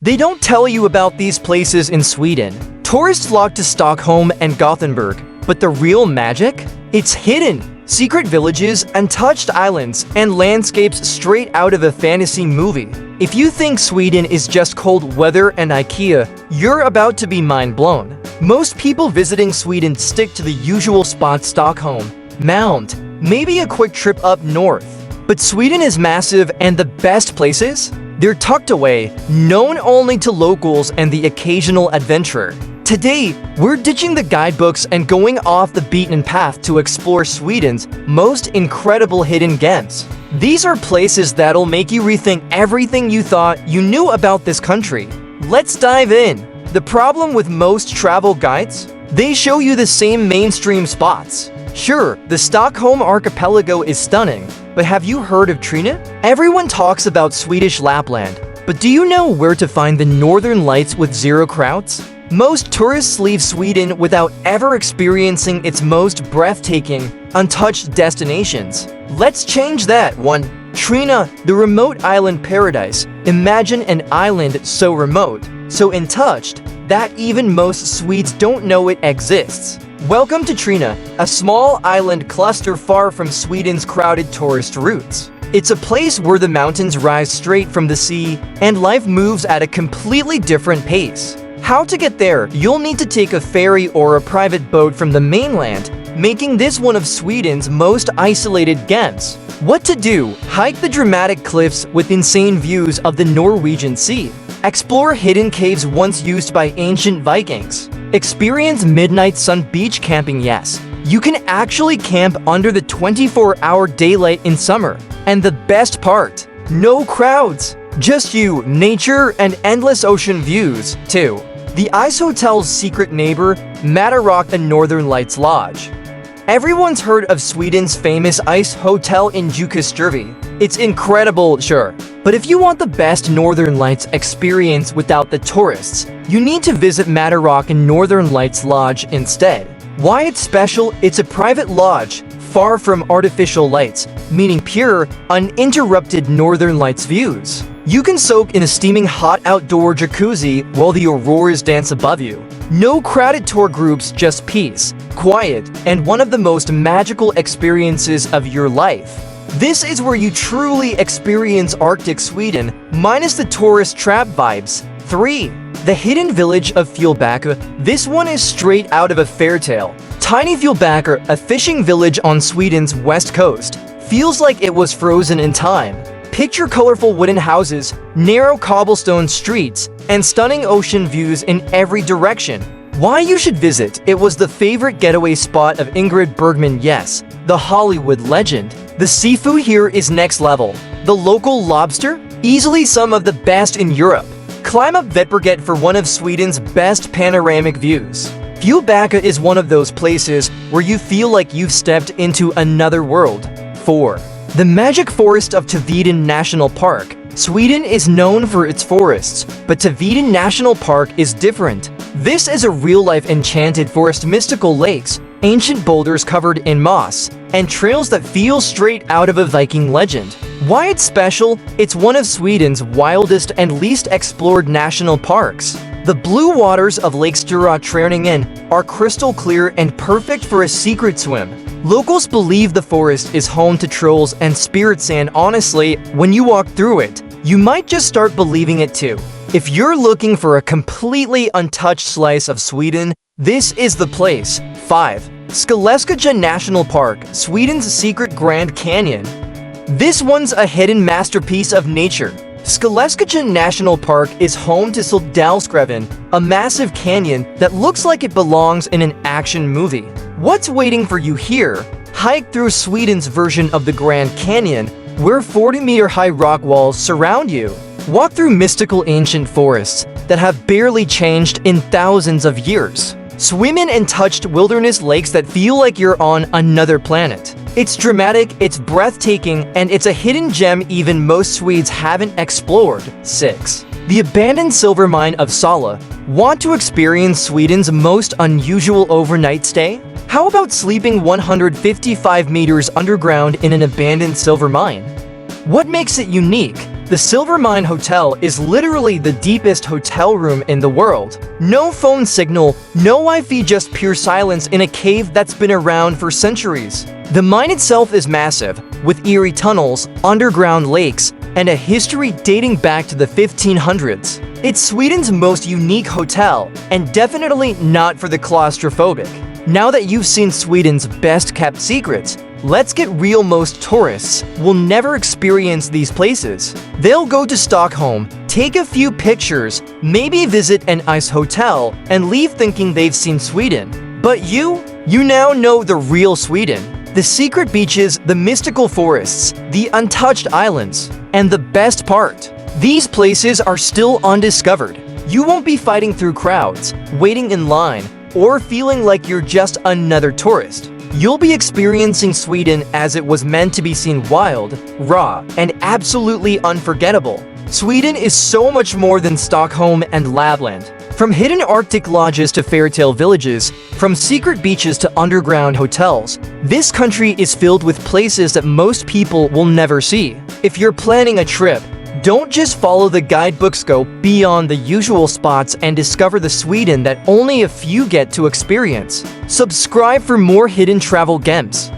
They don't tell you about these places in Sweden. Tourists flock to Stockholm and Gothenburg, but the real magic? It's hidden. Secret villages, untouched islands, and landscapes straight out of a fantasy movie. If you think Sweden is just cold weather and IKEA, you're about to be mind blown. Most people visiting Sweden stick to the usual spots: Stockholm, Mount, maybe a quick trip up north. But Sweden is massive, and the best places? They're tucked away, known only to locals and the occasional adventurer. Today, we're ditching the guidebooks and going off the beaten path to explore Sweden's most incredible hidden gems. These are places that'll make you rethink everything you thought you knew about this country. Let's dive in. The problem with most travel guides? They show you the same mainstream spots. Sure, the Stockholm archipelago is stunning, but have you heard of Trina? Everyone talks about Swedish Lapland, but do you know where to find the northern lights with zero crowds? Most tourists leave Sweden without ever experiencing its most breathtaking, untouched destinations. Let's change that. 1. Trina, the remote island paradise. Imagine an island so remote, so untouched, that even most Swedes don't know it exists. Welcome to Trina, a small island cluster far from Sweden's crowded tourist routes. It's a place where the mountains rise straight from the sea, and life moves at a completely different pace. How to get there? You'll need to take a ferry or a private boat from the mainland, making this one of Sweden's most isolated gems. What to do? Hike the dramatic cliffs with insane views of the Norwegian Sea. Explore hidden caves once used by ancient Vikings. Experience midnight sun beach camping. Yes, you can actually camp under the 24-hour daylight in summer. And the best part, no crowds. Just you, nature, and endless ocean views. 2. The Ice Hotel's secret neighbor, Matterrock, the Northern Lights Lodge. Everyone's heard of Sweden's famous ice hotel in Jukkasjärvi. It's incredible, sure. But if you want the best Northern Lights experience without the tourists, you need to visit Matterrock and Northern Lights Lodge instead. Why it's special? It's a private lodge, far from artificial lights, meaning pure, uninterrupted Northern Lights views. You can soak in a steaming hot outdoor jacuzzi while the auroras dance above you. No crowded tour groups, just peace, quiet, and one of the most magical experiences of your life. This is where you truly experience Arctic Sweden, minus the tourist trap vibes. 3. The hidden village of Fjällbacka. This one is straight out of a fairy tale. Tiny Fjällbacka, a fishing village on Sweden's west coast, feels like it was frozen in time. Picture colorful wooden houses, narrow cobblestone streets, and stunning ocean views in every direction. Why you should visit? It was the favorite getaway spot of Ingrid Bergman, yes, the Hollywood legend. The seafood here is next level. The local lobster? Easily some of the best in Europe. Climb up Vätberget for one of Sweden's best panoramic views. Fjällbacka is one of those places where you feel like you've stepped into another world. 4. The magic forest of Tiveden National Park. Sweden is known for its forests, but Tiveden National Park is different. This is a real-life enchanted forest, mystical lakes, ancient boulders covered in moss, and trails that feel straight out of a Viking legend. Why it's special? It's one of Sweden's wildest and least explored national parks. The blue waters of Lake Stora Träningen are crystal clear and perfect for a secret swim. Locals believe the forest is home to trolls and spirits, and honestly, when you walk through it, you might just start believing it too. If you're looking for a completely untouched slice of Sweden, this is the place. 5. Skeleskija National Park, Sweden's secret Grand Canyon. This one's a hidden masterpiece of nature. Skeleskija National Park is home to Sildalsgräven, a massive canyon that looks like it belongs in an action movie. What's waiting for you here? Hike through Sweden's version of the Grand Canyon, where 40-meter-high rock walls surround you. Walk through mystical ancient forests that have barely changed in thousands of years. Swim in untouched wilderness lakes that feel like you're on another planet. It's dramatic, it's breathtaking, and it's a hidden gem even most Swedes haven't explored. 6. The abandoned silver mine of Sala. Want to experience Sweden's most unusual overnight stay? How about sleeping 155 meters underground in an abandoned silver mine? What makes it unique? The Silvermine Hotel is literally the deepest hotel room in the world. No phone signal, no Wi-Fi, just pure silence in a cave that's been around for centuries. The mine itself is massive, with eerie tunnels, underground lakes, and a history dating back to the 1500s. It's Sweden's most unique hotel, and definitely not for the claustrophobic. Now that you've seen Sweden's best-kept secrets, let's get real. Most tourists will never experience these places. They'll go to Stockholm, take a few pictures, maybe visit an ice hotel, and leave thinking they've seen Sweden. But you now know the real Sweden. The secret beaches, the mystical forests, the untouched islands, and the best part, these places are still undiscovered. You won't be fighting through crowds, waiting in line, or feeling like you're just another tourist. You'll be experiencing Sweden as it was meant to be, seen: wild, raw, and absolutely unforgettable. Sweden is so much more than Stockholm and Lapland. From hidden Arctic lodges to fairytale villages, from secret beaches to underground hotels, this country is filled with places that most people will never see. If you're planning a trip, don't just follow the guidebooks, go beyond the usual spots and discover the Sweden that only a few get to experience. Subscribe for more hidden travel gems.